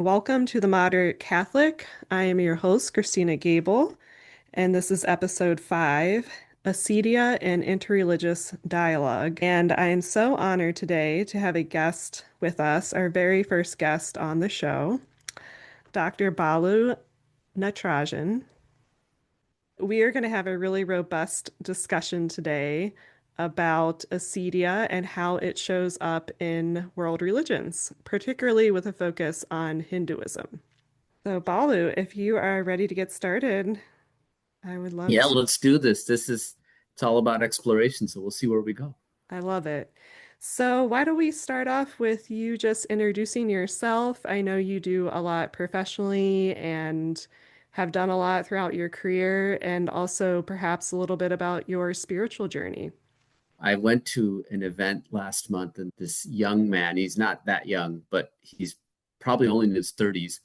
Welcome to the Moderate Catholic. I am your host, Christina Gable, and this is episode 5, Acedia and Interreligious Dialogue. And I am so honored today to have a guest with us, our very first guest on the show, Dr. Balu Natarajan. We are going to have a really robust discussion today about acedia and how it shows up in world religions, particularly with a focus on Hinduism. So, Balu, if you are ready to get started, I would love Yeah, to. let's do this. It's all about exploration, so we'll see where we go. I love it. So, why don't we start off with you just introducing yourself? I know you do a lot professionally and have done a lot throughout your career, and also perhaps a little bit about your spiritual journey. I went to an event last month, and this young man, he's not that young, but he's probably only in his 30s.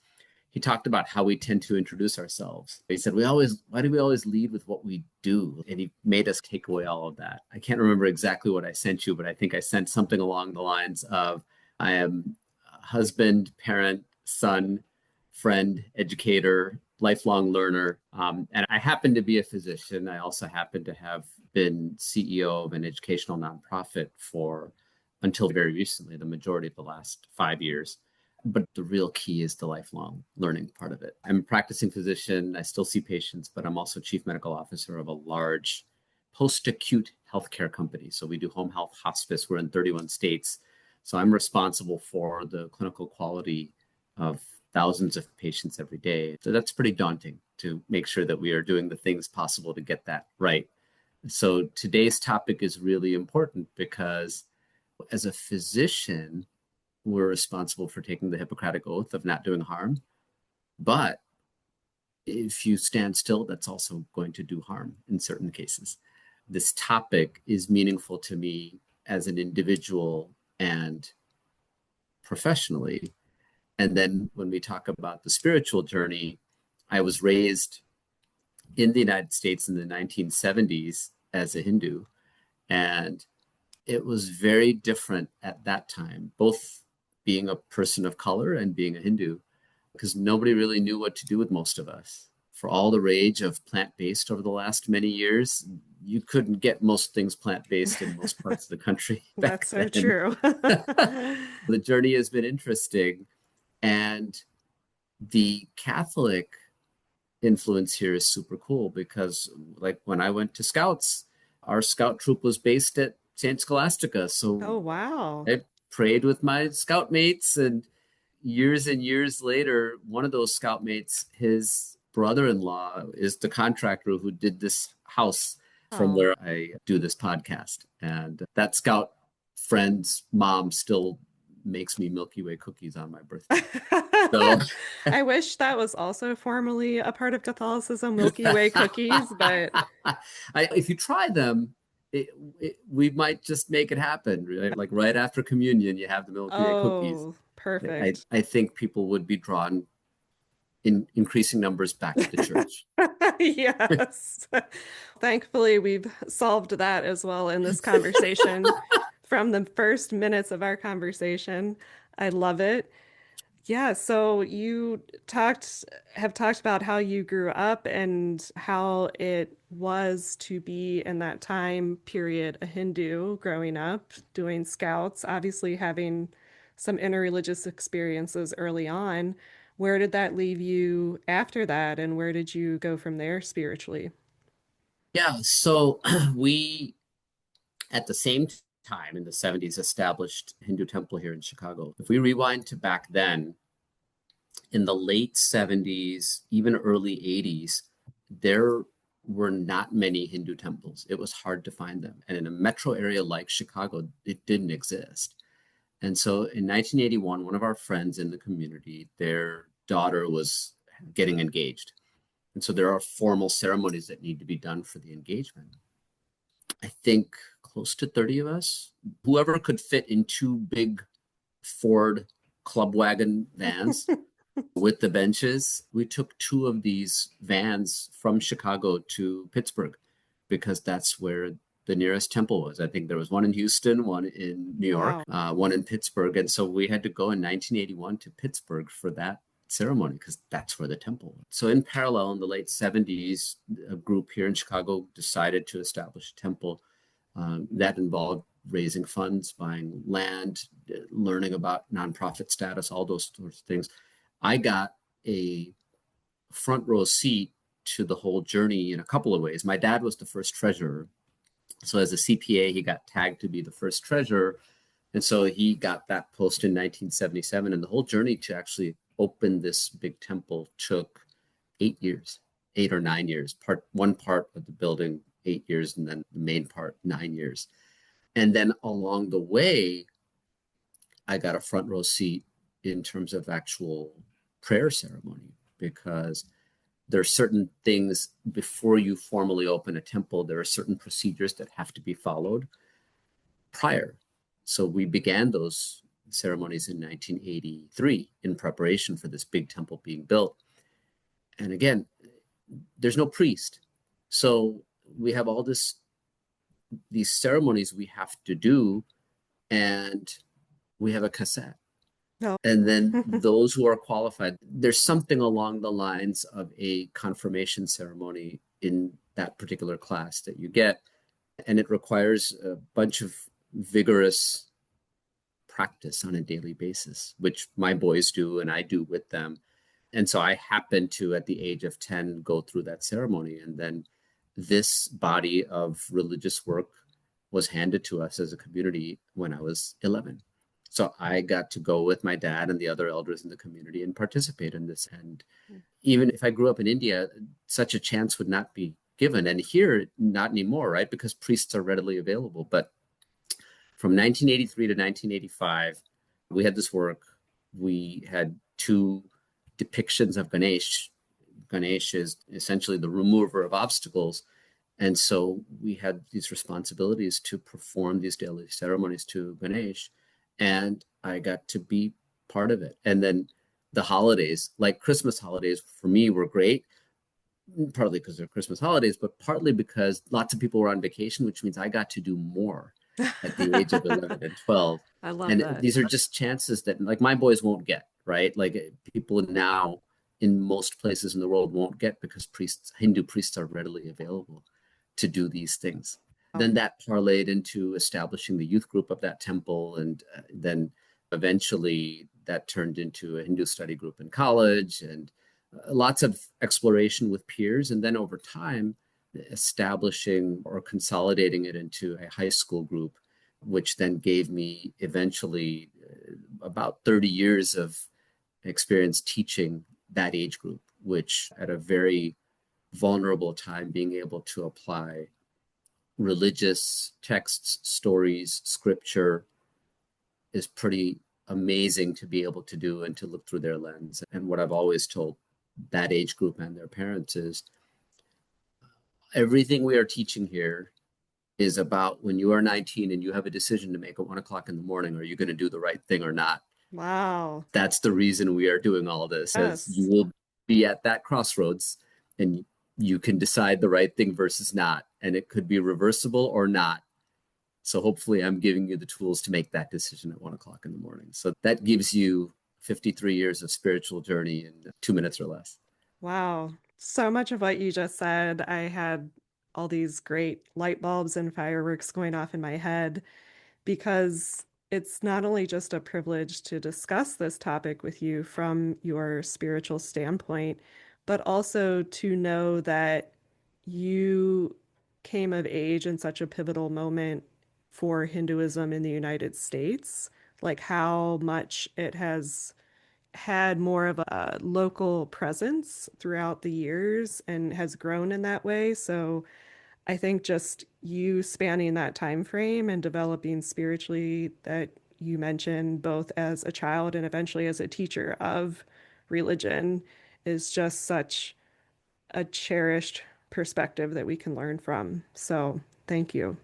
He talked about how we tend to introduce ourselves. He said, why do we always lead with what we do? And he made us take away all of that. I can't remember exactly what I sent you, but I think I sent something along the lines of, I am a husband, parent, son, friend, educator, lifelong learner. And I happen to be a physician. I also happen to have been CEO of an educational nonprofit for until very recently, the majority of the last 5 years. But the real key is the lifelong learning part of it. I'm a practicing physician. I still see patients, but I'm also chief medical officer of a large post-acute healthcare company. So we do home health hospice. We're in 31 states. So I'm responsible for the clinical quality of thousands of patients every day. So that's pretty daunting to make sure that we are doing the things possible to get that right. So today's topic is really important because as a physician, we're responsible for taking the Hippocratic Oath of not doing harm. But if you stand still, that's also going to do harm in certain cases. This topic is meaningful to me as an individual and professionally. And then when we talk about the spiritual journey, I was raised in the United States in the 1970s as a Hindu. And it was very different at that time, both being a person of color and being a Hindu, because nobody really knew what to do with most of us. For all the rage of plant-based over the last many years, you couldn't get most things plant-based in most parts of the country back That's so then. true. The journey has been interesting. And the Catholic influence here is super cool because, like, when I went to Scouts, our scout troop was based at St. Scholastica. So Oh, wow. I prayed with my scout mates, and years later, one of those scout mates, his brother-in-law is the contractor who did this house from Oh. where I do this podcast. And that scout friend's mom still makes me Milky Way cookies on my birthday. So I wish that was also formerly a part of Catholicism, Milky Way cookies, but if you try them, we might just make it happen. Right? Like right after communion, you have the Milky Way cookies. oh, perfect. I think people would be drawn in increasing numbers back to the church. Yes. Thankfully, we've solved that as well in this conversation from the first minutes of our conversation. I love it. Yeah, so you have talked about how you grew up and how it was to be in that time period a Hindu growing up, doing scouts, obviously having some interreligious experiences early on. Where did that leave you after that, and where did you go from there spiritually? Yeah, so we at the same time in the 70s established Hindu temple here in Chicago. If we rewind to back then, in the late 70s, even early 80s, there were not many Hindu temples. It was hard to find them. And in a metro area like Chicago, it didn't exist. And so in 1981, one of our friends in the community, their daughter was getting engaged. And so there are formal ceremonies that need to be done for the engagement. I think close to 30 of us, whoever could fit in two big Ford club wagon vans with the benches. We took two of these vans from Chicago to Pittsburgh because that's where the nearest temple was. I think there was one in Houston, one in New York, Wow. one in Pittsburgh. And so we had to go in 1981 to Pittsburgh for that ceremony because that's where the temple was. So in parallel, in the late 70s, a group here in Chicago decided to establish a temple that involved raising funds, buying land, learning about nonprofit status, all those sorts of things. I got a front row seat to the whole journey in a couple of ways. My dad was the first treasurer. So as a CPA, he got tagged to be the first treasurer. And so he got that post in 1977. And the whole journey to actually open this big temple took 8 years, 8 or 9 years. One part of the building, 8 years, and then the main part, 9 years. And then along the way, I got a front row seat in terms of actual prayer ceremony because there are certain things before you formally open a temple, there are certain procedures that have to be followed prior. So we began those ceremonies in 1983 in preparation for this big temple being built. And again, there's no priest. So we have all these ceremonies we have to do, and we have a cassette. No. And then those who are qualified, there's something along the lines of a confirmation ceremony in that particular class that you get. And it requires a bunch of vigorous practice on a daily basis, which my boys do and I do with them. And so I happened to, at the age of 10, go through that ceremony. And then this body of religious work was handed to us as a community when I was 11. So I got to go with my dad and the other elders in the community and participate in this. And even if I grew up in India, such a chance would not be given. And here, not anymore, right? Because priests are readily available. But from 1983 to 1985, we had this work. We had two depictions of Ganesh. Ganesh is essentially the remover of obstacles. And so we had these responsibilities to perform these daily ceremonies to Ganesh. And I got to be part of it. And then the holidays, like Christmas holidays, for me were great, partly because they're Christmas holidays, but partly because lots of people were on vacation, which means I got to do more at the age of 11 and 12. I love And that. these are just chances that, like, my boys won't get, right? Like, people now in most places in the world won't get because Hindu priests are readily available to do these things. Then that parlayed into establishing the youth group of that temple. And then eventually that turned into a Hindu study group in college and lots of exploration with peers. And then over time, establishing or consolidating it into a high school group, which then gave me eventually about 30 years of experience teaching that age group, which at a very vulnerable time, being able to apply religious texts, stories, scripture is pretty amazing to be able to do and to look through their lens. And what I've always told that age group and their parents is everything we are teaching here is about when you are 19 and you have a decision to make at 1 o'clock in the morning, are you going to do the right thing or not? Wow. That's the reason we are doing all this, as you Yes. will be at that crossroads and you can decide the right thing versus not. And it could be reversible or not. So hopefully I'm giving you the tools to make that decision at 1 o'clock in the morning. So that gives you 53 years of spiritual journey in 2 minutes or less. Wow. So much of what you just said, I had all these great light bulbs and fireworks going off in my head because it's not only just a privilege to discuss this topic with you from your spiritual standpoint, but also to know that you came of age in such a pivotal moment for Hinduism in the United States, like how much it has had more of a local presence throughout the years and has grown in that way. So I think just you spanning that time frame and developing spiritually that you mentioned both as a child and eventually as a teacher of religion is just such a cherished perspective that we can learn from. So, thank you.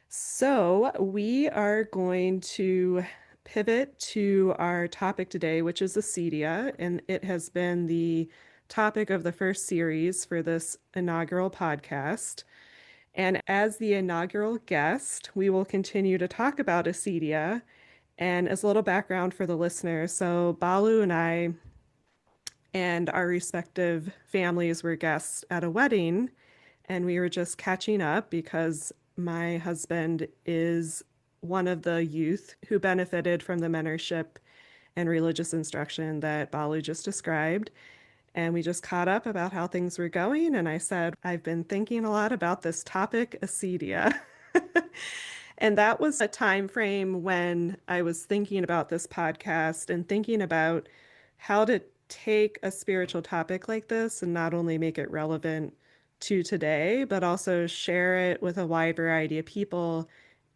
So, we are going to pivot to our topic today, which is acedia, and it has been the topic of the first series for this inaugural podcast. And as the inaugural guest, we will continue to talk about acedia And as a little background for the listener, so Balu and I and our respective families were guests at a wedding, and we were just catching up because my husband is one of the youth who benefited from the mentorship and religious instruction that Balu just described. And we just caught up about how things were going. And I said, I've been thinking a lot about this topic, acedia. And that was a time frame when I was thinking about this podcast and thinking about how to take a spiritual topic like this and not only make it relevant to today, but also share it with a wide variety of people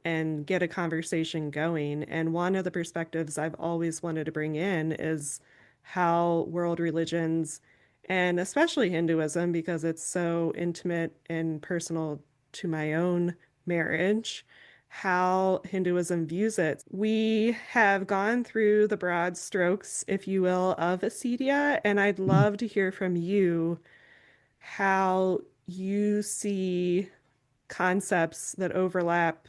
and get a conversation going. And one of the perspectives I've always wanted to bring in is how world religions, and especially Hinduism, because it's so intimate and personal to my own marriage, how Hinduism views it. We have gone through the broad strokes, if you will, of Acedia, and I'd love to hear from you how you see concepts that overlap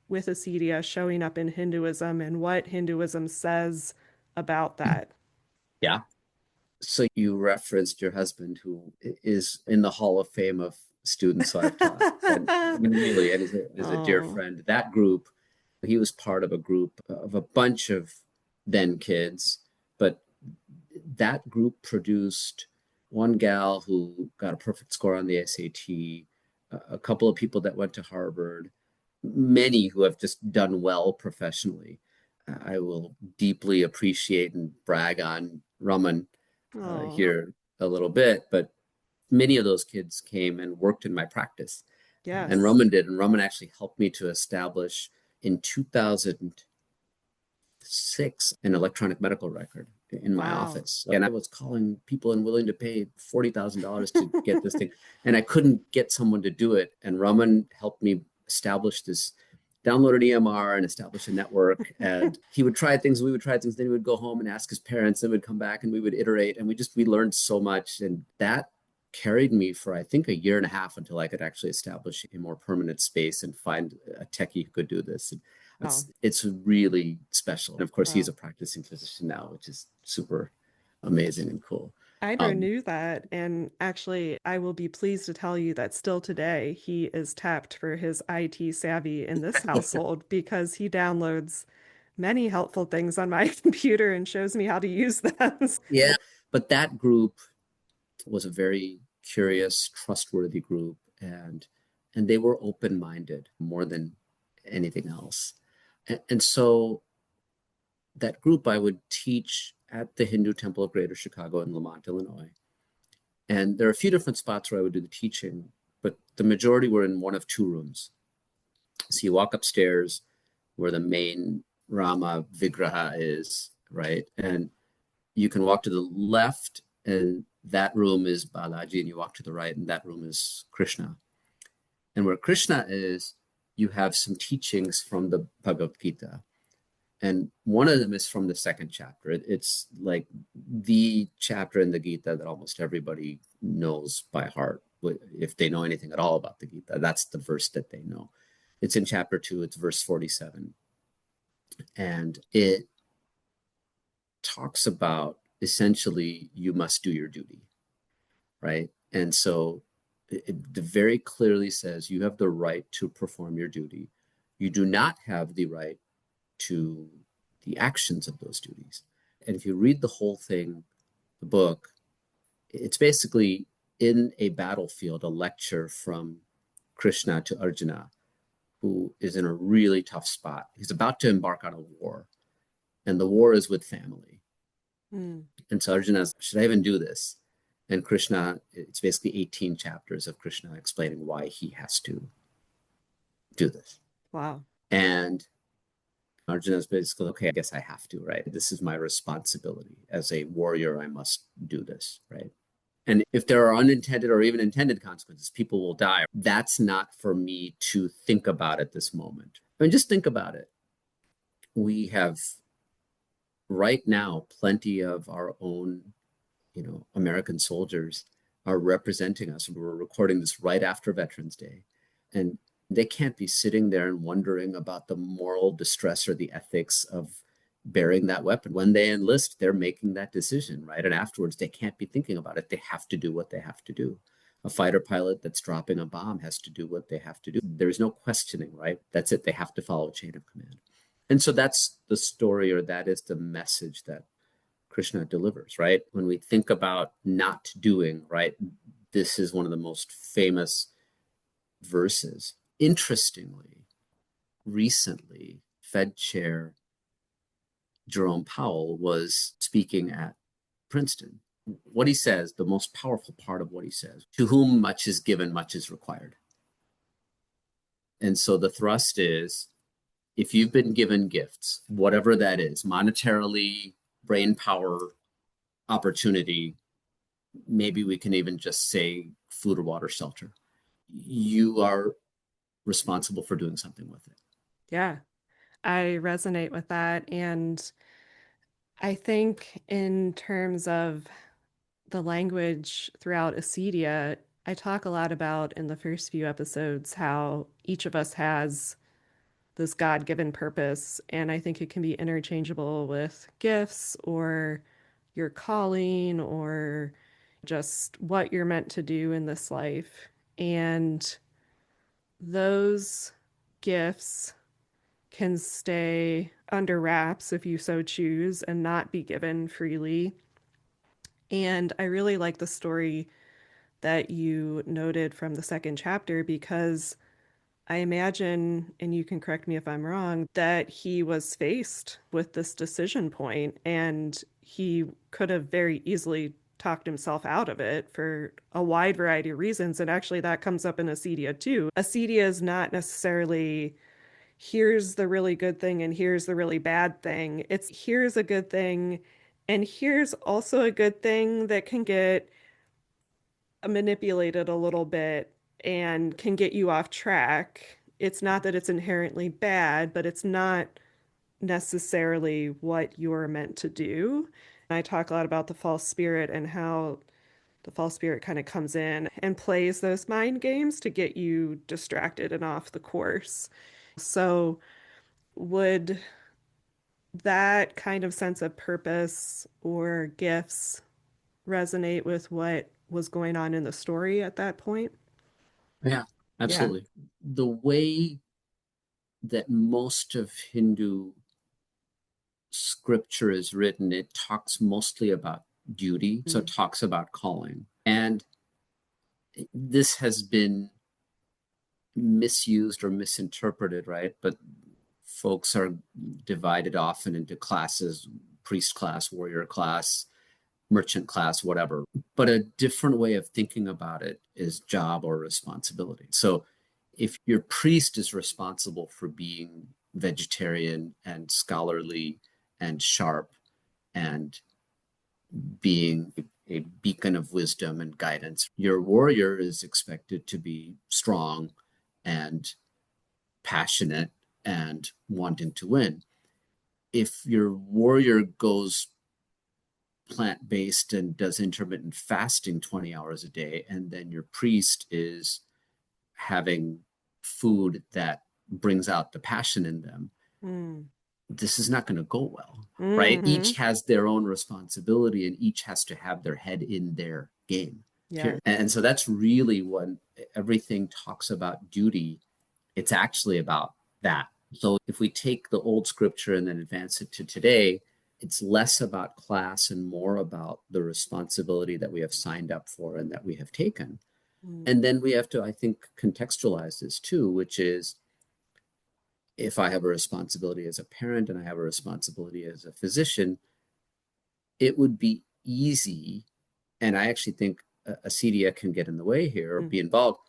with Acedia showing up in Hinduism and what Hinduism says about that. Yeah. So you referenced your husband, who is in the Hall of Fame of students I've taught, and I mean, really, and is a dear Oh, friend. That group, he was part of a group of a bunch of then kids, but that group produced one gal who got a perfect score on the SAT, a couple of people that went to Harvard, many who have just done well professionally. I will deeply appreciate and brag on Raman oh, here a little bit, but many of those kids came and worked in my practice. And yes. Raman did. And Raman actually helped me to establish in 2006 an electronic medical record in my Wow. office. And I was calling people and willing to pay $40,000 to get this thing. And I couldn't get someone to do it. And Raman helped me establish this, download an EMR and establish a network. And he would try things, we would try things. Then he would go home and ask his parents, then we'd come back and we would iterate. And we learned so much. And that carried me for, I think, a year and a half until I could actually establish a more permanent space and find a techie who could do this. And Wow. it's really special. And of course, he's Wow. a practicing physician now, which is super amazing and cool. I never Um, knew that. And actually, I will be pleased to tell you that still today, he is tapped for his IT savvy in this household because he downloads many helpful things on my computer and shows me how to use them. yeah, but that group was a very curious, trustworthy group, and they were open minded more than anything else. And so that group I would teach at the Hindu Temple of Greater Chicago in Lamont, Illinois. And there are a few different spots where I would do the teaching, but the majority were in one of two rooms. So you walk upstairs where the main Rama Vigraha is, right? And you can walk to the left, and that room is Balaji, and you walk to the right, and that room is Krishna. And where Krishna is, you have some teachings from the Bhagavad Gita. And one of them is from the second chapter. It's like the chapter in the Gita that almost everybody knows by heart. If they know anything at all about the Gita, that's the verse that they know. It's in chapter 2, it's verse 47. And it talks about essentially you must do your duty, right? And so it very clearly says you have the right to perform your duty. You do not have the right to the actions of those duties. And if you read the whole thing, the book, it's basically in a battlefield, a lecture from Krishna to Arjuna, who is in a really tough spot. He's about to embark on a war, and the war is with family. Mm, And so Arjuna says, should I even do this? And Krishna, it's basically 18 chapters of Krishna explaining why he has to do this. wow. And Arjuna's basically, okay, I guess I have to, right? This is my responsibility. As a warrior, I must do this, right? And if there are unintended or even intended consequences, people will die. That's not for me to think about at this moment. I mean, just think about it. We have right now plenty of our own, American soldiers are representing us. We're recording this right after Veterans Day. And They can't be sitting there and wondering about the moral distress or the ethics of bearing that weapon. When they enlist, they're making that decision, right? And afterwards, they can't be thinking about it. They have to do what they have to do. A fighter pilot that's dropping a bomb has to do what they have to do. There's no questioning, right? That's it. They have to follow a chain of command. And so that's the story, or that is the message that Krishna delivers, right? When we think about not doing, right, this is one of the most famous verses. Interestingly, recently, Fed Chair Jerome Powell was speaking at Princeton. What he says, the most powerful part of what he says, to whom much is given, much is required. And so the thrust is, if you've been given gifts, whatever that is, monetarily, brain power, opportunity, maybe we can even just say food or water, shelter, you are responsible for doing something with it. Yeah, I resonate with that. And I think in terms of the language throughout Acedia, I talk a lot about in the first few episodes how each of us has this God-given purpose, and I think it can be interchangeable with gifts or your calling or just what you're meant to do in this life. And those gifts can stay under wraps if you so choose and not be given freely. And I really like the story that you noted from the second chapter because I imagine, and you can correct me if I'm wrong, that he was faced with this decision point and he could have very easily talked himself out of it for a wide variety of reasons. And actually, that comes up in Acedia too. Acedia is not necessarily here's the really good thing and here's the really bad thing. It's here's a good thing and here's also a good thing that can get manipulated a little bit and can get you off track. It's not that it's inherently bad, but it's not necessarily what you're meant to do. I talk a lot about the false spirit and how the false spirit kind of comes in and plays those mind games to get you distracted and off the course. So, would that kind of sense of purpose or gifts resonate with what was going on in the story at that point? Yeah, Yeah. absolutely. The way that most of Hindu scripture is written, it talks mostly about duty. So it Mm. talks about calling. And this has been misused or misinterpreted, right? But folks are divided often into classes: priest class, warrior class, merchant class, whatever. But a different way of thinking about it is job or responsibility. So if your priest is responsible for being vegetarian and scholarly and sharp and being a beacon of wisdom and guidance, your warrior is expected to be strong and passionate and wanting to win. If your warrior goes plant based and does intermittent fasting 20 hours a day, and then your priest is having food that brings out the passion in them, Mm. this is not going to go well, right? Hmm. Each has their own responsibility and each has to have their head in their game, Yeah. period. And so that's really when everything talks about duty, it's actually about that. So if we take the old scripture and then advance it to today, it's less about class and more about the responsibility that we have signed up for and that we have taken. Mm. And then we have to, I think, contextualize this too, which is if I have a responsibility as a parent and I have a responsibility as a physician, it would be easy, and I actually think a CDA can get in the way here or Mm. be involved.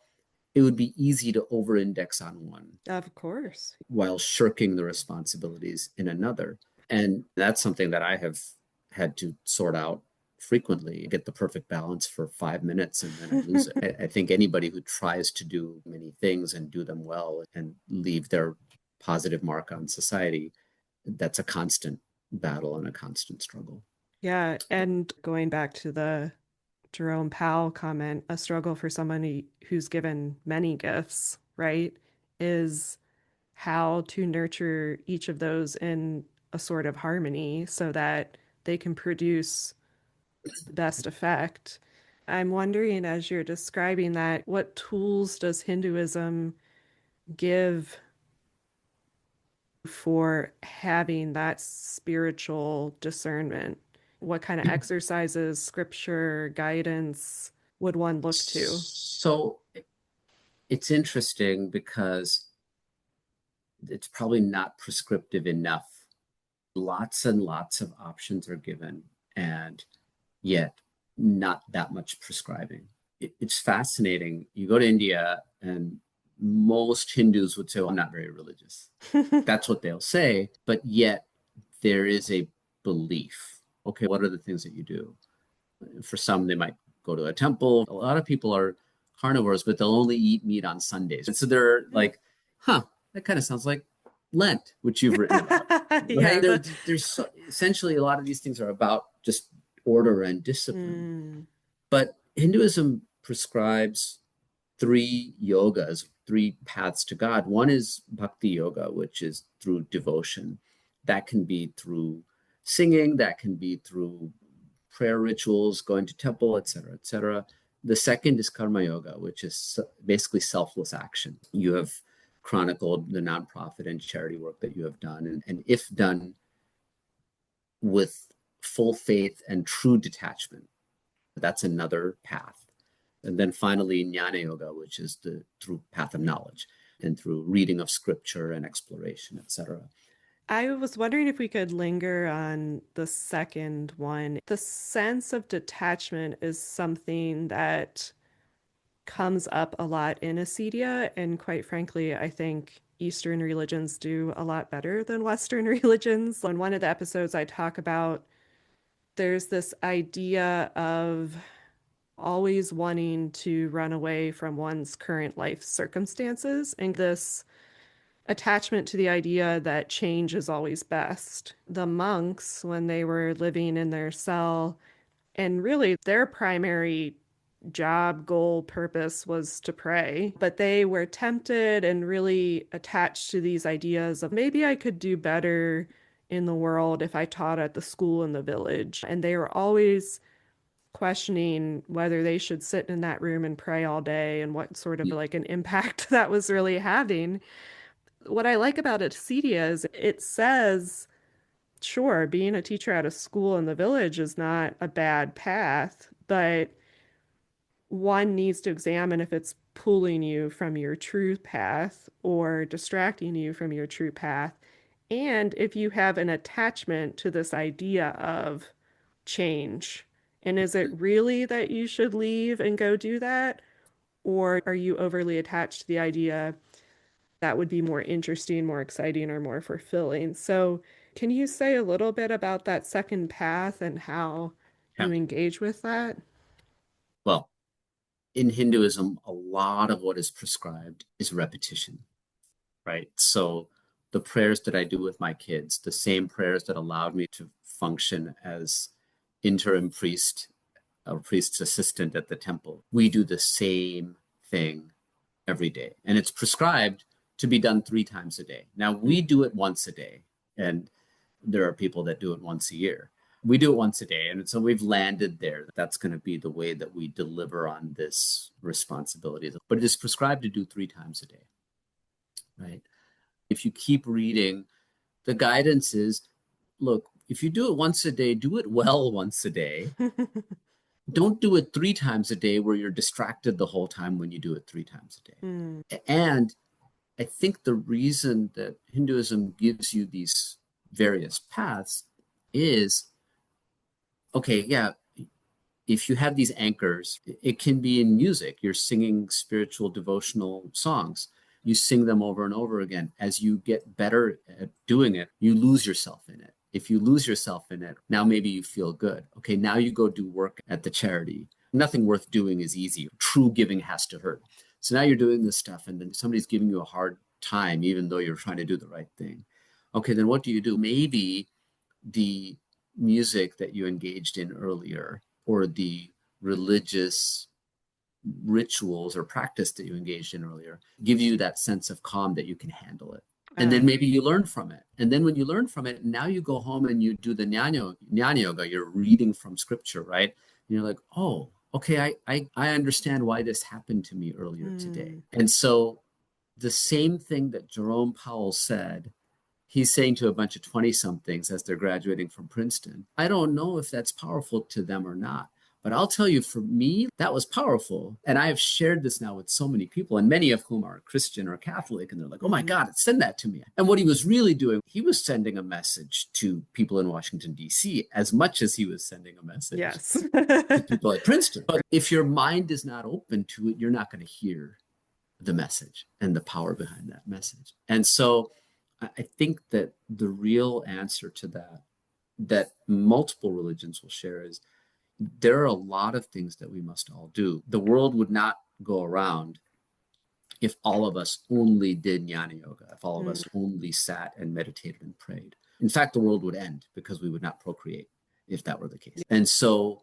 It would be easy to over index on one Of course. while shirking the responsibilities in another. And that's something that I have had to sort out frequently, get the perfect balance for 5 minutes and then I lose it. I think anybody who tries to do many things and do them well and leave their positive mark on society, that's a constant battle and a constant struggle. Yeah. And going back to the Jerome Powell comment, a struggle for somebody who's given many gifts, right? is how to nurture each of those in a sort of harmony so that they can produce the best effect. I'm wondering, as you're describing that, what tools does Hinduism give for having that spiritual discernment? What kind of exercises, scripture, guidance would one look to? So it's interesting because it's probably not prescriptive enough. Lots and lots of options are given, and yet not that much prescribing. It's fascinating. You go to India, and most Hindus would say, well, I'm not very religious. That's what they'll say, but yet there is a belief. Okay, what are the things that you do? For some, they might go to a temple. A lot of people are carnivores, but they'll only eat meat on Sundays. And so they're like, huh, that kind of sounds like Lent, which you've written about, Yeah, right? There's essentially a lot of these things are about just order and discipline. mm, But Hinduism prescribes three yogas, three paths to God. One is bhakti yoga, which is through devotion. That can be through singing, that can be through prayer rituals, going to temple, etc., etc. The second is karma yoga, which is basically selfless action. You have chronicled the nonprofit and charity work that you have done, and if done with full faith and true detachment, that's another path. And then finally, jnana yoga, which is the through path of knowledge and through reading of scripture and exploration, etc. I was wondering if we could linger on the second one. The sense of detachment is something that comes up a lot in Acedia, and quite frankly, I think Eastern religions do a lot better than Western religions. In one of the episodes, I talk about there's this idea of always wanting to run away from one's current life circumstances and this attachment to the idea that change is always best. The monks, when they were living in their cell, and really their primary job, goal, purpose was to pray, but they were tempted and really attached to these ideas of maybe I could do better in the world if I taught at the school in the village. And they were always questioning whether they should sit in that room and pray all day and what sort of like an impact that was really having. What I like about Acedia is it says, sure, being a teacher at a school in the village is not a bad path, but one needs to examine if it's pulling you from your true path or distracting you from your true path. And if you have an attachment to this idea of change. And is it really that you should leave and go do that? Or are you overly attached to the idea that would be more interesting, more exciting, or more fulfilling? So, can you say a little bit about that second path and how Yeah. you engage with that? Well, in Hinduism, a lot of what is prescribed is repetition, right? So the prayers that I do with my kids, the same prayers that allowed me to function as interim priest or priest's assistant at the temple, we do the same thing every day. And it's prescribed to be done 3 times a day. Now, we Mm. do it once a day, and there are people that do it once a year. We do it once a day. And so we've landed there. That's going to be the way that we deliver on this responsibility. But it is prescribed to do 3 times a day, right? If you keep reading, the guidance is look, if you do it once a day, do it well once a day. Don't do it 3 times a day where you're distracted the whole time when you do it 3 times a Mm. day. And I think the reason that Hinduism gives you these various paths is okay, yeah, if you have these anchors, it can be in music. You're singing spiritual devotional songs. You sing them over and over again. As you get better at doing it, you lose yourself in it. If you lose yourself in it, now maybe you feel good. Okay, now you go do work at the charity. Nothing worth doing is easy. True giving has to hurt. So now you're doing this stuff, and then somebody's giving you a hard time, even though you're trying to do the right thing. Okay, then what do? Maybe the music that you engaged in earlier or the religious rituals or practice that you engaged in earlier give you that sense of calm that you can handle it. And then Uh, maybe you learn from it. And then when you learn from it, now you go home and you do the jnana yoga, you're reading from scripture, right? And you're like, oh, okay, I understand why this happened to me earlier today. mm, And so the same thing that Jerome Powell said, he's saying to a bunch of 20 somethings as they're graduating from Princeton. I don't know if that's powerful to them or not. But I'll tell you, for me, that was powerful. And I have shared this now with so many people, and many of whom are Christian or Catholic. And they're like, oh my hmm. God, send that to me. And what he was really doing, he was sending a message to people in Washington, D.C., as much as he was sending a message Yes. to people at Princeton. But if your mind is not open to it, you're not going to hear the message and the power behind that message. And so I think that the real answer to that, that multiple religions will share, is there are a lot of things that we must all do. The world would not go around if all of us only did jnana yoga, if all of Mm, us only sat and meditated and prayed. In fact, the world would end because we would not procreate if that were the case. And so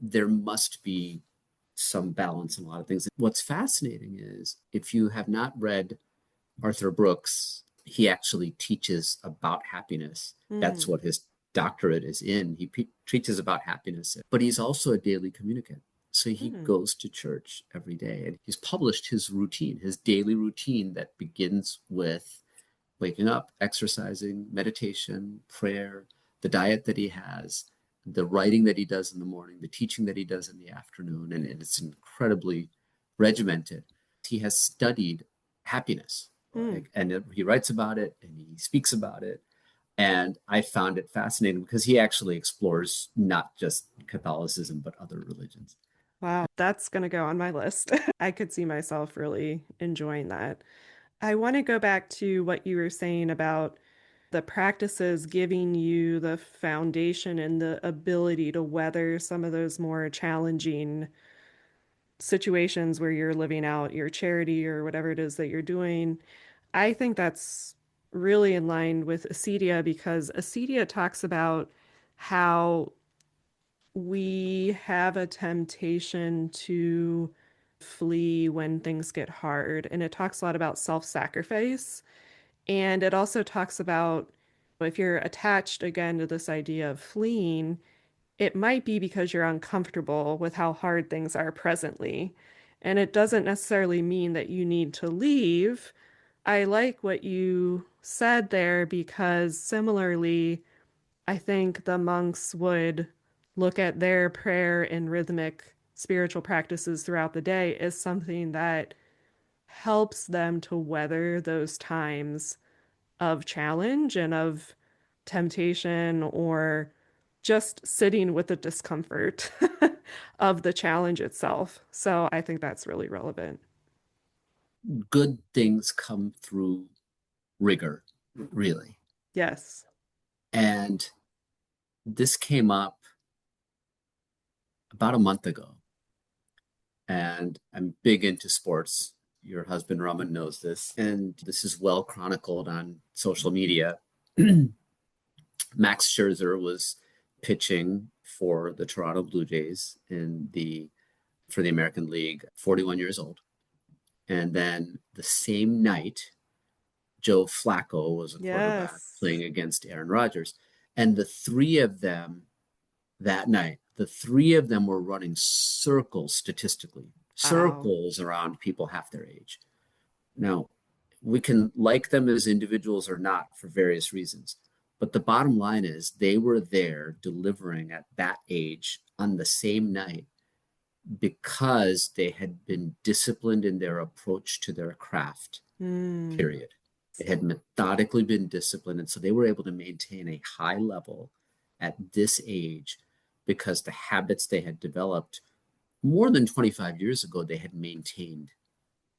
there must be some balance in a lot of things. What's fascinating is if you have not read Arthur Brooks, he actually teaches about happiness. That's mm, what his doctorate is in. He teaches about happiness, but he's also a daily communicant. So he mm, goes to church every day and he's published his routine, his daily routine that begins with waking up, exercising, meditation, prayer, the diet that he has, the writing that he does in the morning, the teaching that he does in the afternoon. And it's incredibly regimented. He has studied happiness, mm. like, and he writes about it and he speaks about it. And I found it fascinating because he actually explores not just Catholicism, but other religions. Wow, that's going to go on my list. I could see myself really enjoying that. I want to go back to what you were saying about the practices giving you the foundation and the ability to weather some of those more challenging situations where you're living out your charity or whatever it is that you're doing. I think that's really in line with Acedia because Acedia talks about how we have a temptation to flee when things get hard. And it talks a lot about self-sacrifice. And it also talks about if you're attached again to this idea of fleeing, it might be because you're uncomfortable with how hard things are presently. And it doesn't necessarily mean that you need to leave. I like what you said there because similarly, I think the monks would look at their prayer and rhythmic spiritual practices throughout the day as something that helps them to weather those times of challenge and of temptation or just sitting with the discomfort of the challenge itself. So I think that's really relevant. Good things come through rigor, really. Yes. And this came up about a month ago. And I'm big into sports. Your husband, Raman, knows this. And this is well chronicled on social media. Max Scherzer was pitching for the Toronto Blue Jays for the American League, 41 years old. And then the same night, Joe Flacco was a quarterback Yes. playing against Aaron Rodgers. And the three of them were running circles statistically, Wow. circles around people half their age. Now, we can like them as individuals or not for various reasons. But the bottom line is they were there delivering at that age on the same night because they had been disciplined in their approach to their craft, Mm. period. They had methodically been disciplined. And so they were able to maintain a high level at this age because the habits they had developed more than 25 years ago, they had maintained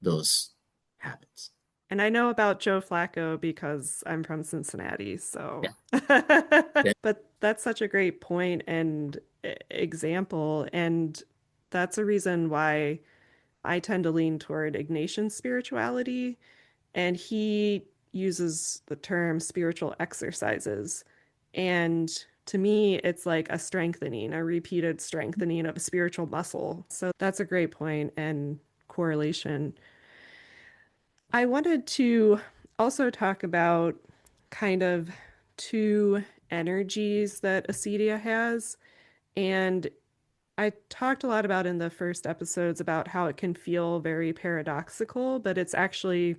those habits. And I know about Joe Flacco because I'm from Cincinnati, Yeah. so. Yeah. But that's such a great point and example. And that's a reason why I tend to lean toward Ignatian spirituality. And he uses the term spiritual exercises. And To me, it's like a strengthening, a repeated strengthening of a spiritual muscle. So that's a great point and correlation. I wanted to also talk about kind of two energies that acedia has. And I talked a lot about in the first episodes about how it can feel very paradoxical, but it's actually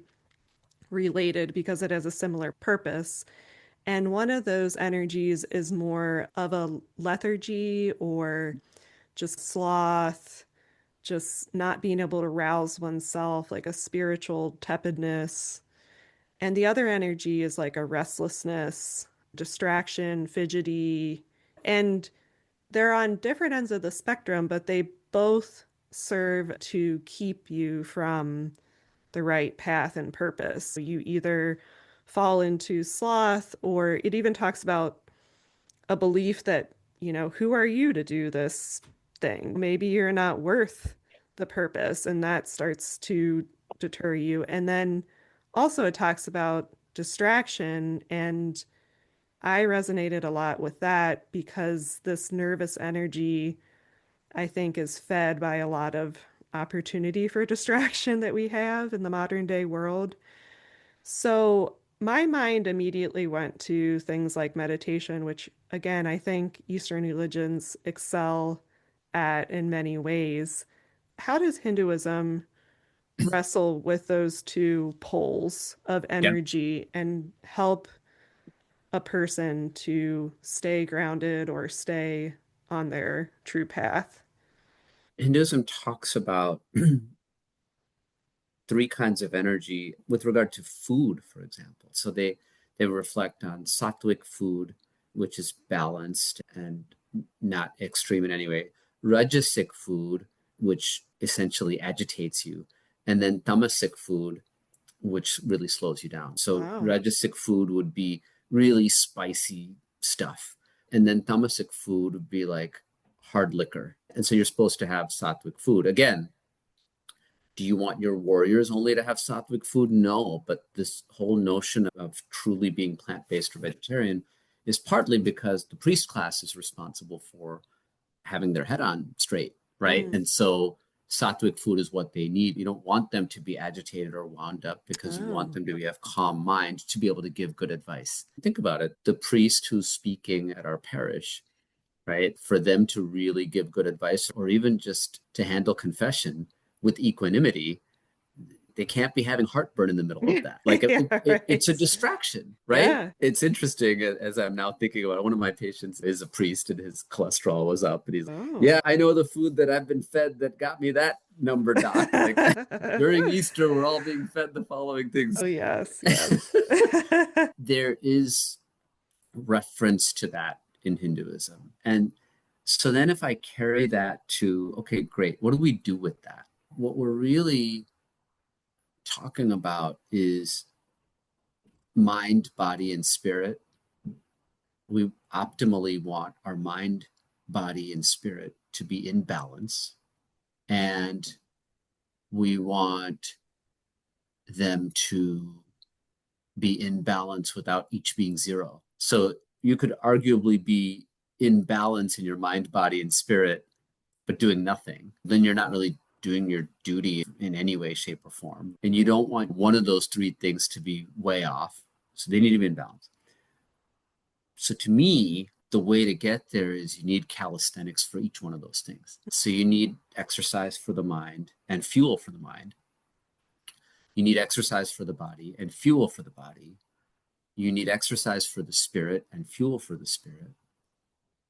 related because it has a similar purpose. And one of those energies is more of a lethargy or just sloth, just not being able to rouse oneself, like a spiritual tepidness. And the other energy is like a restlessness, distraction, fidgety. And they're on different ends of the spectrum, but they both serve to keep you from the right path and purpose. So you either fall into sloth, or it even talks about a belief that, who are you to do this thing? Maybe you're not worth the purpose, and that starts to deter you. And then also it talks about distraction, and I resonated a lot with that because this nervous energy, I think, is fed by a lot of opportunity for distraction that we have in the modern day world. So my mind immediately went to things like meditation, which again, I think Eastern religions excel at in many ways. How does Hinduism wrestle with those two poles of Yeah. energy and help a person to stay grounded or stay on their true path? Hinduism talks about three kinds of energy with regard to food, for example. So they reflect on sattvic food, which is balanced and not extreme in any way. Rajasic food, which essentially agitates you, and then tamasic food, which really slows you down. So Wow. rajasic food would be really spicy stuff, and then tamasic food would be like hard liquor. And so you're supposed to have sattvic food. Again, do you want your warriors only to have sattvic food? No, but this whole notion of truly being plant-based or vegetarian is partly because the priest class is responsible for having their head on straight, right? Mm. And so sattvic food is what they need. You don't want them to be agitated or wound up because you want Oh. them to have calm mind to be able to give good advice. Think about it. The priest who's speaking at our parish, right? For them to really give good advice or even just to handle confession with equanimity, they can't be having heartburn in the middle of that. Like Yeah, it's a right. distraction, right? Yeah. It's interesting as I'm now thinking about it. One of my patients is a priest and his cholesterol was up. And he's, Oh. yeah, I know the food that I've been fed that got me that number, doc. Like during Easter, we're all being fed the following things. Oh, yes, yes. There is reference to that in Hinduism. And so then if I carry that to, okay, great, what do we do with that? What we're really talking about is mind, body, and spirit. We optimally want our mind, body, and spirit to be in balance. And we want them to be in balance without each being zero. So you could arguably be in balance in your mind, body, and spirit, but doing nothing. Then you're not really doing your duty in any way, shape, or form. And you don't want one of those three things to be way off. So they need to be in balance. So to me, the way to get there is you need calisthenics for each one of those things. So you need exercise for the mind and fuel for the mind. You need exercise for the body and fuel for the body. You need exercise for the spirit and fuel for the spirit.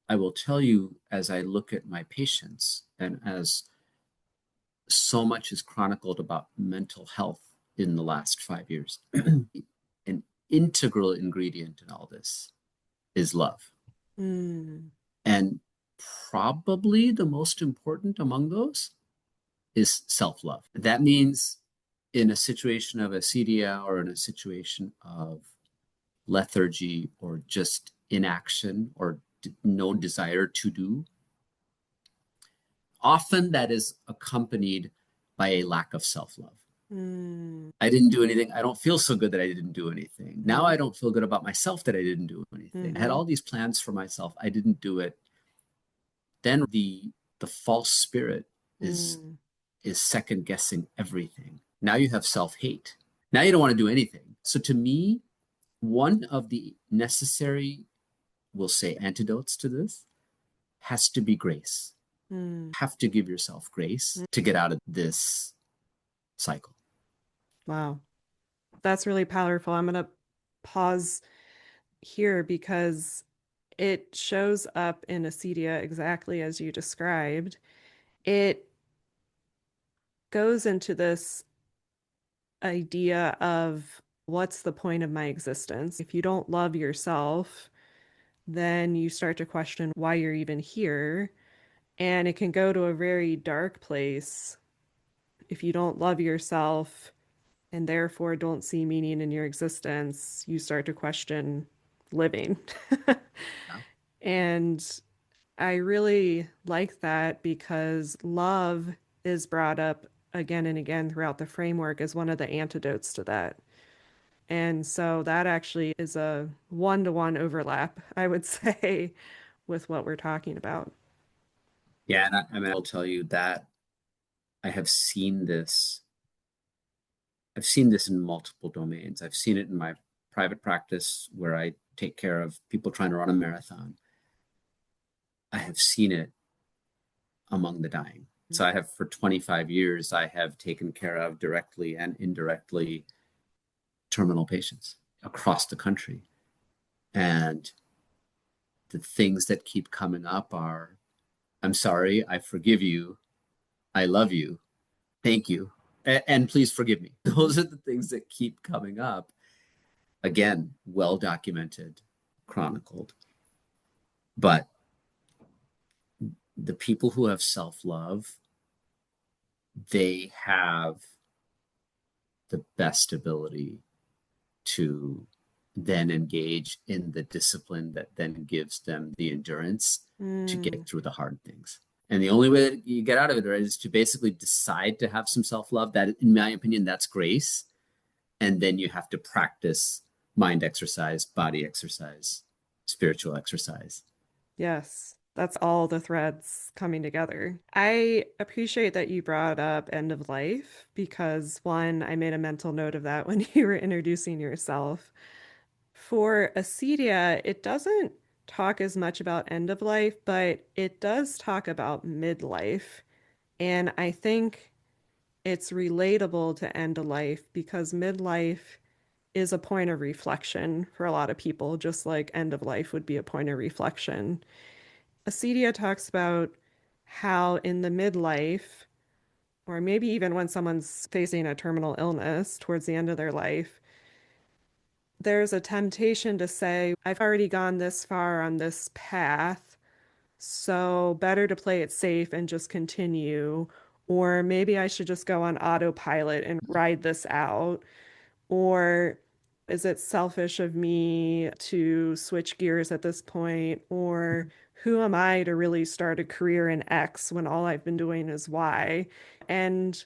I will tell you, as I look at my patients and as so much is chronicled about mental health in the last 5 years, an integral ingredient in all this is love. Mm. And probably the most important among those is self love. That means in a situation of acedia or in a situation of lethargy or just inaction or no desire to do, often that is accompanied by a lack of self love. Mm, I didn't do anything. I don't feel so good that I didn't do anything. Now mm, I don't feel good about myself that I didn't do anything. I had mm-hmm, all these plans for myself. I didn't do it. Then the false spirit is mm, is second guessing everything. Now you have self-hate. Now you don't want to do anything. So to me, one of the necessary, we'll say, antidotes to this has to be grace. mm, Have to give yourself grace to mm. get out of this cycle. Wow. That's really powerful. I'm going to pause here because it shows up in Acedia exactly as you described. It goes into this idea of what's the point of my existence? If you don't love yourself, then you start to question why you're even here. And it can go to a very dark place if you don't love yourself and therefore don't see meaning in your existence. You start to question living. Yeah. And I really like that because love is brought up again and again throughout the framework as one of the antidotes to that. And so that actually is a one-to-one overlap, I would say, with what we're talking about. Yeah, and I mean, I'll tell you that I have seen this. I've seen this in multiple domains. I've seen it in my private practice where I take care of people trying to run a marathon. I have seen it among the dying. So I have for 25 years, I have taken care of directly and indirectly terminal patients across the country. And the things that keep coming up are, I'm sorry, I forgive you, I love you, thank you, and please forgive me. Those are the things that keep coming up. Again, well documented, chronicled. But the people who have self love, they have the best ability to then engage in the discipline that then gives them the endurance to Mm, get through the hard things. And the only way that you get out of it, right, is to basically decide to have some self love. That, in my opinion, that's grace. And then you have to practice mind exercise, body exercise, spiritual exercise. yes, that's all the threads coming together. I appreciate that you brought up end of life because, one, I made a mental note of that when you were introducing yourself. For Acedia, it doesn't talk as much about end of life, but it does talk about midlife. And I think it's relatable to end of life because midlife is a point of reflection for a lot of people, just like end of life would be a point of reflection. Acedia talks about how in the midlife, or maybe even when someone's facing a terminal illness towards the end of their life, there's a temptation to say, I've already gone this far on this path, so better to play it safe and just continue. Or maybe I should just go on autopilot and ride this out. Or is it selfish of me to switch gears at this point? Or who am I to really start a career in X when all I've been doing is Y? And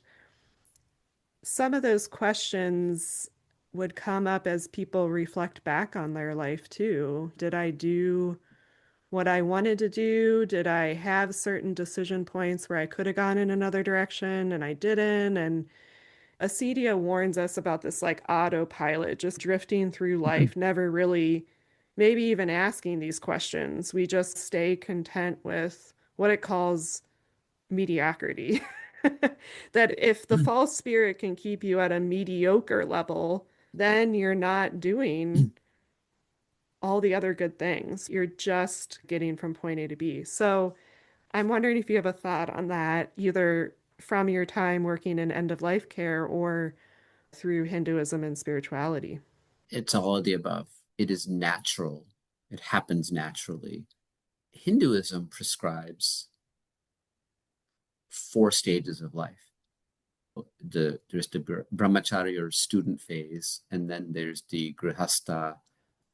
some of those questions would come up as people reflect back on their life too. Did I do what I wanted to do? Did I have certain decision points where I could have gone in another direction and I didn't? And Acedia warns us about this like autopilot, just drifting through life, never really, maybe even asking these questions. We just stay content with what it calls mediocrity. That if the false spirit can keep you at a mediocre level, then you're not doing all the other good things. You're just getting from point A to B. So I'm wondering if you have a thought on that, either from your time working in end of life care or through Hinduism and spirituality. It's all of the above. It is natural, it happens naturally. Hinduism prescribes 4 stages of life. There's the brahmachari or student phase, and then there's the grihasta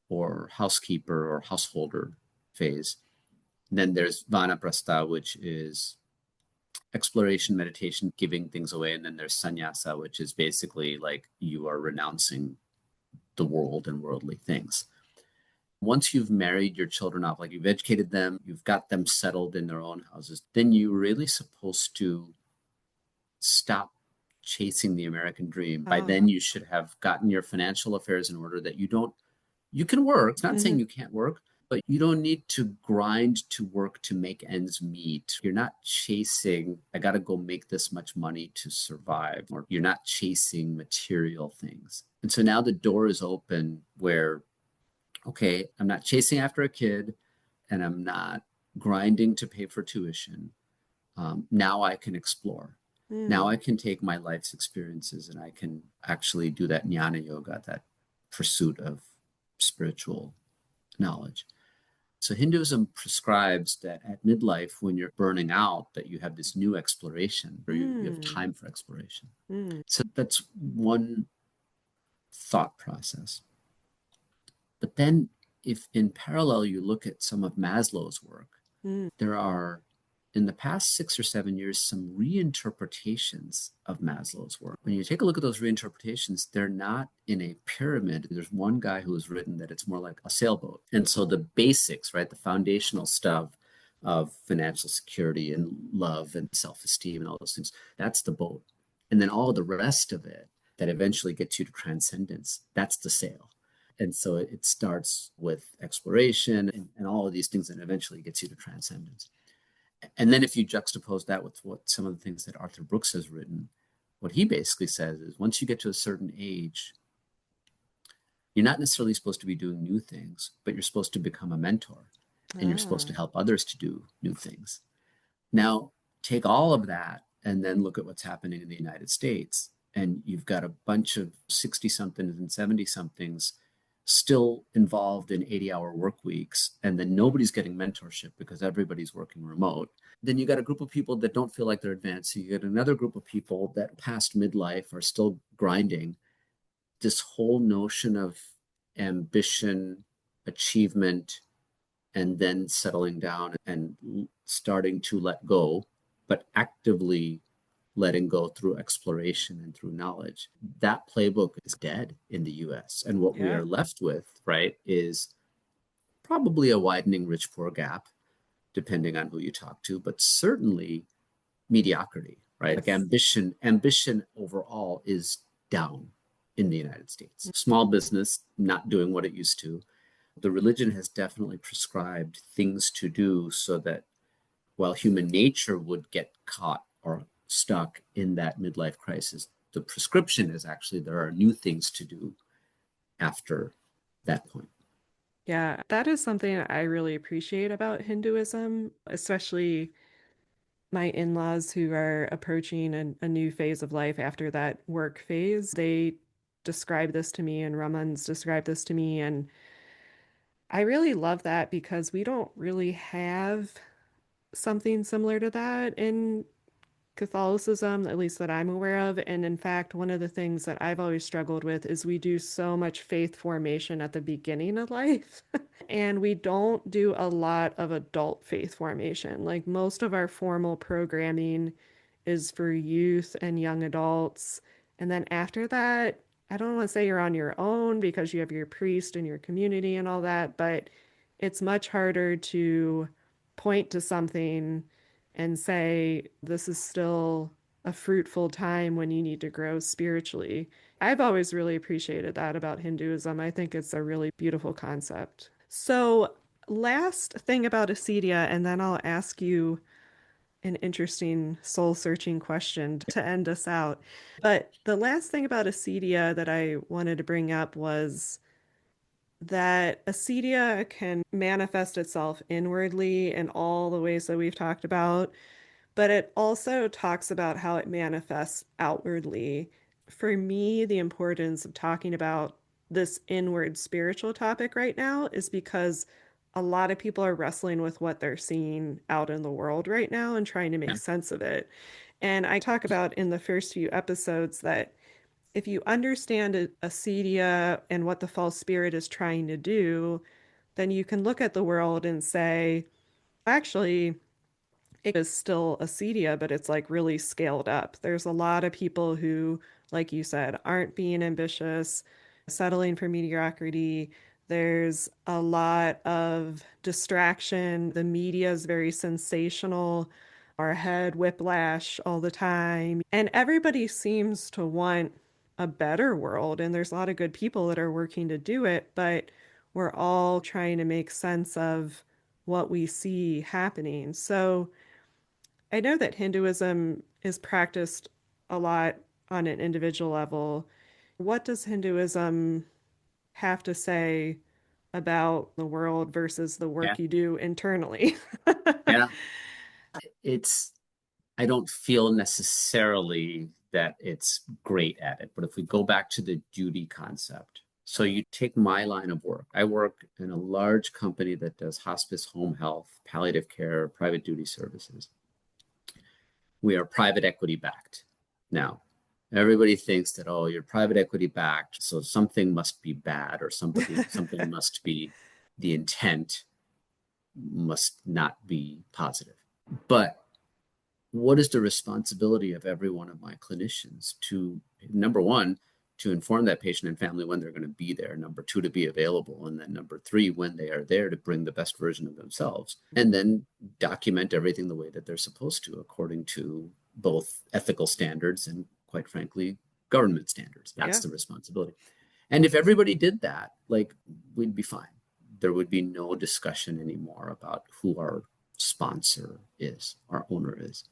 or housekeeper or householder phase. And then there's vanaprastha, which is exploration, meditation, giving things away. And then there's sannyasa, which is basically like you are renouncing the world and worldly things. Once you've married your children off, like you've educated them, you've got them settled in their own houses, then you're really supposed to stop chasing the American dream. By Oh. then, you should have gotten your financial affairs in order that you can work. It's not saying Hmm. you can't work, but you don't need to grind to work to make ends meet. You're not chasing, I got to go make this much money to survive, or you're not chasing material things. And so now the door is open where, okay, I'm not chasing after a kid and I'm not grinding to pay for tuition. Now I can explore. Now Hmm. I can take my life's experiences and I can actually do that jnana yoga, that pursuit of spiritual knowledge. So Hinduism prescribes that at midlife, when you're burning out, that you have this new exploration, or you have Hmm. time for exploration. Hmm. So that's one thought process. But then, if in parallel you look at some of Maslow's work, Hmm. there are, in the past 6 or 7 years, some reinterpretations of Maslow's work. When you take a look at those reinterpretations, they're not in a pyramid. There's one guy who has written that it's more like a sailboat. And so the basics, right, the foundational stuff of financial security and love and self esteem and all those things, that's the boat. And then all the rest of it that eventually gets you to transcendence, that's the sail. And so it starts with exploration and all of these things, and eventually gets you to transcendence. And then if you juxtapose that with what some of the things that Arthur Brooks has written, what he basically says is once you get to a certain age, you're not necessarily supposed to be doing new things, but you're supposed to become a mentor and you're supposed Ah. to help others to do new things. Now, take all of that and then look at what's happening in the United States. And you've got a bunch of 60 somethings and 70 somethings still involved in 80-hour work weeks. And then nobody's getting mentorship because everybody's working remote. Then you got a group of people that don't feel like they're advancing. You get another group of people that past midlife are still grinding. This whole notion of ambition, achievement, and then settling down and starting to let go, but actively letting go through exploration and through knowledge. That playbook is dead in the US. And what we Yeah. are left with, right, is probably a widening rich poor gap, depending on who you talk to, but certainly mediocrity, right? Like Yes. ambition overall is down in the United States. Small business not doing what it used to. The religion has definitely prescribed things to do so that while human nature would get caught or stuck in that midlife crisis, the prescription is actually there are new things to do after that point. Yeah, that is something I really appreciate about Hinduism, especially my in-laws who are approaching a new phase of life after that work phase. They describe this to me, and Raman's described this to me, and I really love that because we don't really have something similar to that in Catholicism, at least that I'm aware of. And in fact, one of the things that I've always struggled with is we do so much faith formation at the beginning of life. And we don't do a lot of adult faith formation. Like most of our formal programming is for youth and young adults. And then after that, I don't want to say you're on your own because you have your priest and your community and all that, but it's much harder to point to something and say, this is still a fruitful time when you need to grow spiritually. I've always really appreciated that about Hinduism. I think it's a really beautiful concept. So, last thing about Acedia, and then I'll ask you an interesting soul searching question to end us out. But the last thing about Acedia that I wanted to bring up was that acedia can manifest itself inwardly in all the ways that we've talked about, but it also talks about how it manifests outwardly. For me, the importance of talking about this inward spiritual topic right now is because a lot of people are wrestling with what they're seeing out in the world right now and trying to make Yeah. sense of it. And I talk about in the first few episodes that if you understand acedia and what the false spirit is trying to do, then you can look at the world and say, actually, It is still Acedia, but it's like really scaled up. There's a lot of people who, like you said, aren't being ambitious, settling for mediocrity. There's a lot of distraction. The media is very sensational, our head whiplash all the time. And everybody seems to want a better world. And there's a lot of good people that are working to do it, but we're all trying to make sense of what we see happening. So, I know that Hinduism is practiced a lot on an individual level. What does Hinduism have to say about the world versus the Yeah. work you do internally? Yeah. It's, I don't feel necessarily that it's great at it, but if we go back to the duty concept, so you take my line of work. I work in a large company that does hospice, home health, palliative care, private duty services. We are private equity backed. Now, everybody thinks that, oh, you're private equity backed, so something must be bad or something must be, the intent must not be positive. But what is the responsibility of every one of my clinicians to, number one, to inform that patient and family when they're going to be there, number two, to be available, and then number three, when they are there, to bring the best version of themselves, and then document everything the way that they're supposed to according to both ethical standards and, quite frankly, government standards. That's Yeah. the responsibility. And if everybody did that, like, we'd be fine. There would be no discussion anymore about who our sponsor is, our owner is.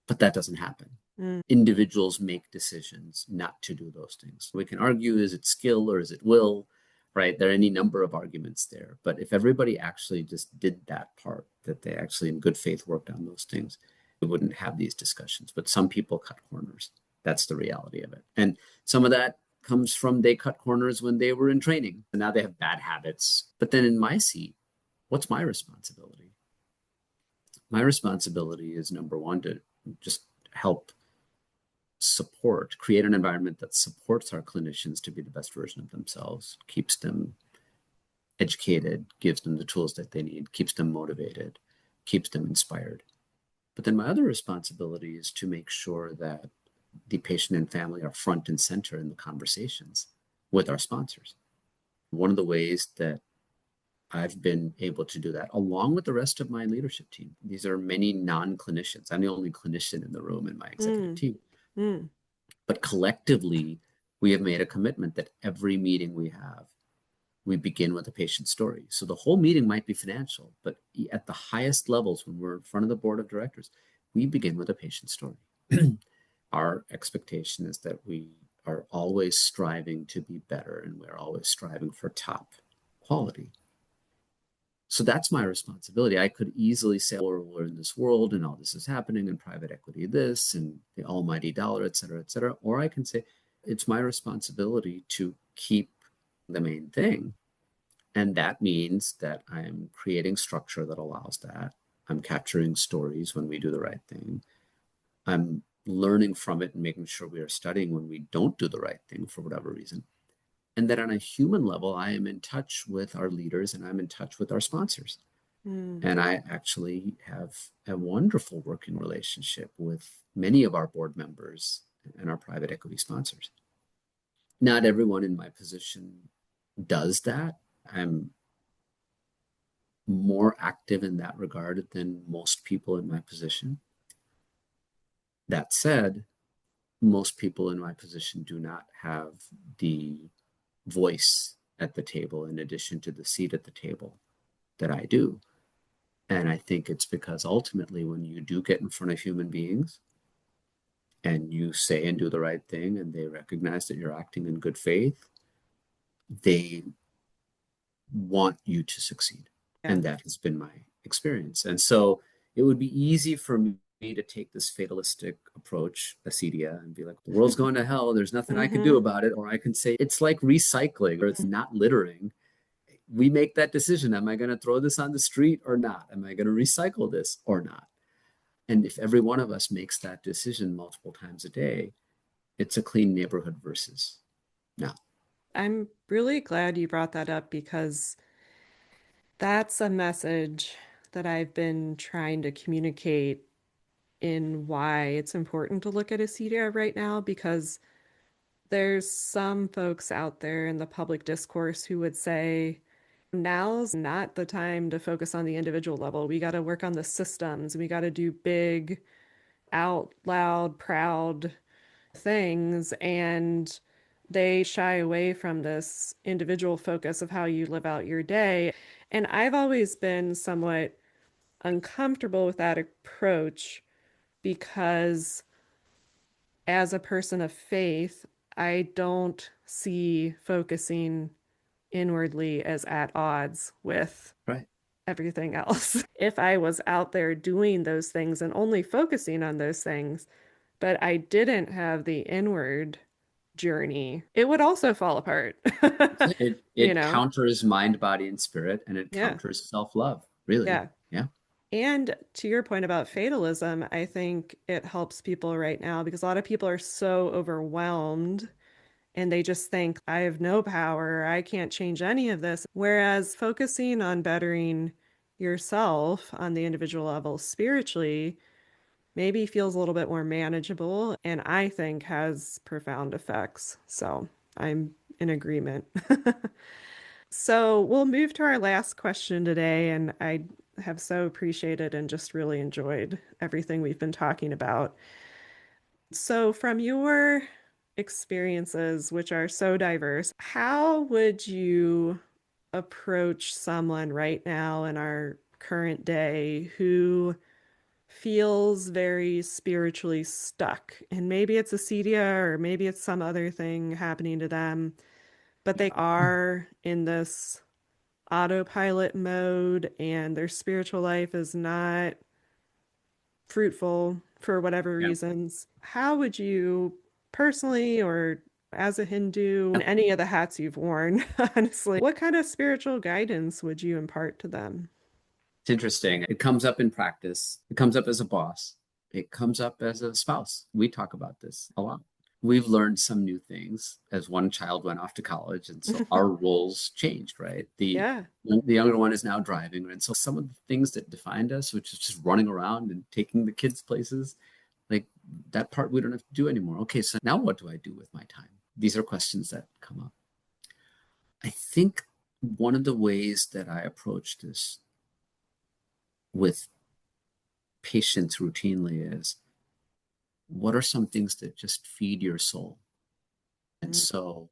But that doesn't happen. Mm, Individuals make decisions not to do those things. We can argue, is it skill or is it will, right? There are any number of arguments there. But if everybody actually just did that part, that they actually in good faith worked on those things, we wouldn't have these discussions. But some people cut corners. That's the reality of it. And some of that comes from they cut corners when they were in training and now they have bad habits. But then in my seat, what's my responsibility? My responsibility is, number one, to just help support, create an environment that supports our clinicians to be the best version of themselves, keeps them educated, gives them the tools that they need, keeps them motivated, keeps them inspired. But then my other responsibility is to make sure that the patient and family are front and center in the conversations with our sponsors. One of the ways that I've been able to do that along with the rest of my leadership team. These are many non-clinicians. I'm the only clinician in the room in my executive mm, team. mm, But collectively, we have made a commitment that every meeting we have, we begin with a patient story. So the whole meeting might be financial, but at the highest levels, when we're in front of the board of directors, we begin with a patient story. Our expectation is that we are always striving to be better and we're always striving for top quality. So that's my responsibility. I could easily say, oh, we're in this world and all this is happening and private equity, this and the almighty dollar, et cetera, et cetera. Or I can say, it's my responsibility to keep the main thing. And that means that I'm creating structure that allows that. I'm capturing stories when we do the right thing. I'm learning from it and making sure we are studying when we don't do the right thing for whatever reason. And that on a human level, I am in touch with our leaders and I'm in touch with our sponsors. mm, And I actually have a wonderful working relationship with many of our board members and our private equity sponsors. Not everyone in my position does that. I'm more active in that regard than most people in my position. That said, most people in my position do not have the voice at the table in addition to the seat at the table that I do. And I think it's because ultimately, when you do get in front of human beings and you say and do the right thing, and they recognize that you're acting in good faith, they want you to succeed. yeah. And that has been my experience. And so it would be easy for me to take this fatalistic approach, acedia, and be like, the world's going to hell. There's nothing I can do Mm-hmm. about it. Or I can say, it's like recycling or it's not littering. We make that decision. Am I going to throw this on the street or not? Am I going to recycle this or not? And if every one of us makes that decision multiple times a day, it's a clean neighborhood versus no. I'm really glad you brought that up because that's a message that I've been trying to communicate in why it's important to look at Acedia right now because there's some folks out there in the public discourse who would say now's not the time to focus on the individual level. We got to work on the systems. We got to do big, out loud, proud things. And they shy away from this individual focus of how you live out your day. And I've always been somewhat uncomfortable with that approach because as a person of faith, I don't see focusing inwardly as at odds with Right. everything else. If I was out there doing those things and only focusing on those things, but I didn't have the inward journey, it would also fall apart. It You it know? counters mind, body, and spirit, and it Yeah. counters self-love, really. Yeah. Yeah. And to your point about fatalism, I think it helps people right now because a lot of people are so overwhelmed and they just think, I have no power, I can't change any of this. Whereas focusing on bettering yourself on the individual level spiritually maybe feels a little bit more manageable and I think has profound effects. So I'm in agreement. So we'll move to our last question today, and I have so appreciated and just really enjoyed everything we've been talking about. So, from your experiences, which are so diverse, how would you approach someone right now in our current day who feels very spiritually stuck? And maybe it's acedia or maybe it's some other thing happening to them, but they are in this autopilot mode and their spiritual life is not fruitful for whatever Yeah. reasons. How would you personally or as a Hindu, in any of the hats you've worn, honestly, what kind of spiritual guidance would you impart to them? It's interesting. It comes up in practice. It comes up as a boss. It comes up as a spouse. We talk about this a lot. We've learned some new things as one child went off to college, and so our roles changed, right? Yeah. The younger one is now driving, and so some of the things that defined us, which is just running around and taking the kids places, like that part we don't have to do anymore. Okay, so now what do I do with my time? These are questions that come up. I think one of the ways that I approach this with patients routinely is what are some things that just feed your soul? And Mm, so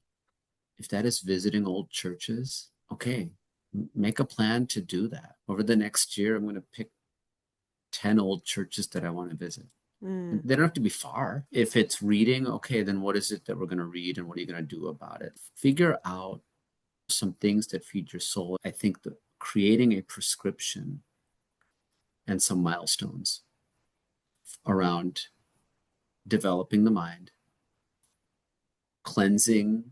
if that is visiting old churches, okay, make a plan to do that. Over the next year, I'm going to pick 10 old churches that I want to visit. And mm, they don't have to be far. If it's reading, okay, then what is it that we're going to read and what are you going to do about it? Figure out some things that feed your soul. I think that creating a prescription and some milestones around developing the mind, cleansing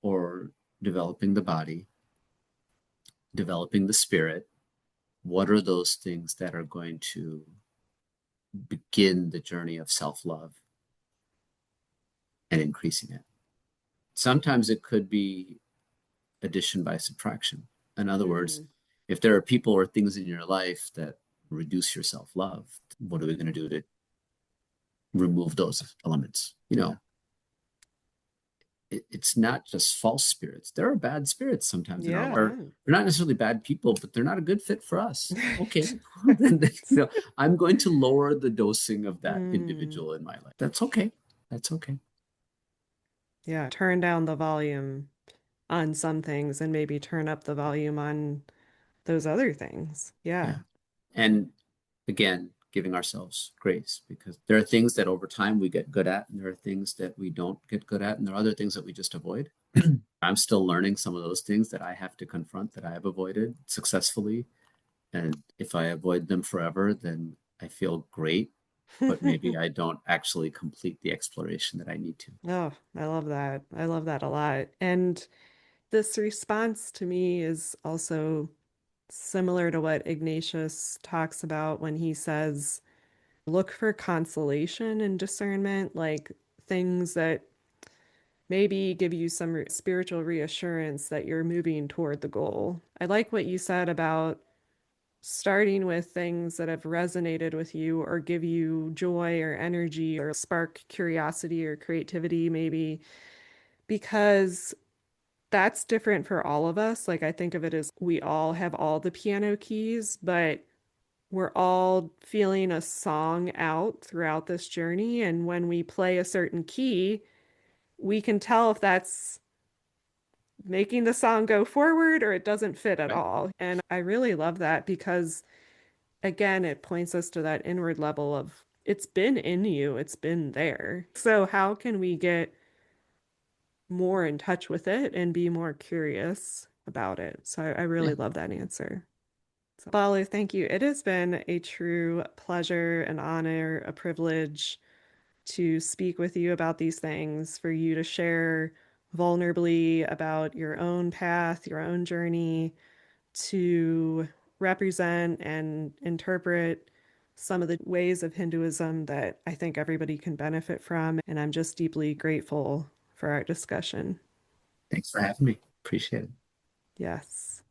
or developing the body, developing the spirit. What are those things that are going to begin the journey of self love and increasing it? Sometimes it could be addition by subtraction. In other words, mm. if there are people or things in your life that reduce your self love, what are we going to do to remove those elements? Yeah. It's not just false spirits. There are bad spirits sometimes in our life. Yeah. They're not necessarily bad people, but they're not a good fit for us. Okay, then I'm going to lower the dosing of that Mm. individual in my life. That's okay. That's okay. Yeah. Turn down the volume on some things and maybe turn up the volume on those other things. Yeah. Yeah. And again, giving ourselves grace because there are things that over time we get good at, and there are things that we don't get good at, and there are other things that we just avoid. I'm still learning some of those things that I have to confront that I have avoided successfully. And if I avoid them forever, then I feel great, but maybe I don't actually complete the exploration that I need to. Oh, I love that. I love that a lot. And this response to me is also similar to what Ignatius talks about when he says, look for consolation and discernment, like things that maybe give you some spiritual reassurance that you're moving toward the goal. I like what you said about starting with things that have resonated with you or give you joy or energy or spark curiosity or creativity, maybe, because that's different for all of us. Like, I think of it as we all have all the piano keys, but we're all feeling a song out throughout this journey. And when we play a certain key, we can tell if that's making the song go forward or it doesn't fit at Right. all. And I really love that because, again, it points us to that inward level of it's been in you, it's been there. So, how can we get more in touch with it and be more curious about it? So, I Yeah. really love that answer. So, Balu, thank you. It has been a true pleasure, an honor, a privilege to speak with you about these things, for you to share vulnerably about your own path, your own journey, to represent and interpret some of the ways of Hinduism that I think everybody can benefit from. And I'm just deeply grateful for our discussion. Thanks for having me. Appreciate it. Yes.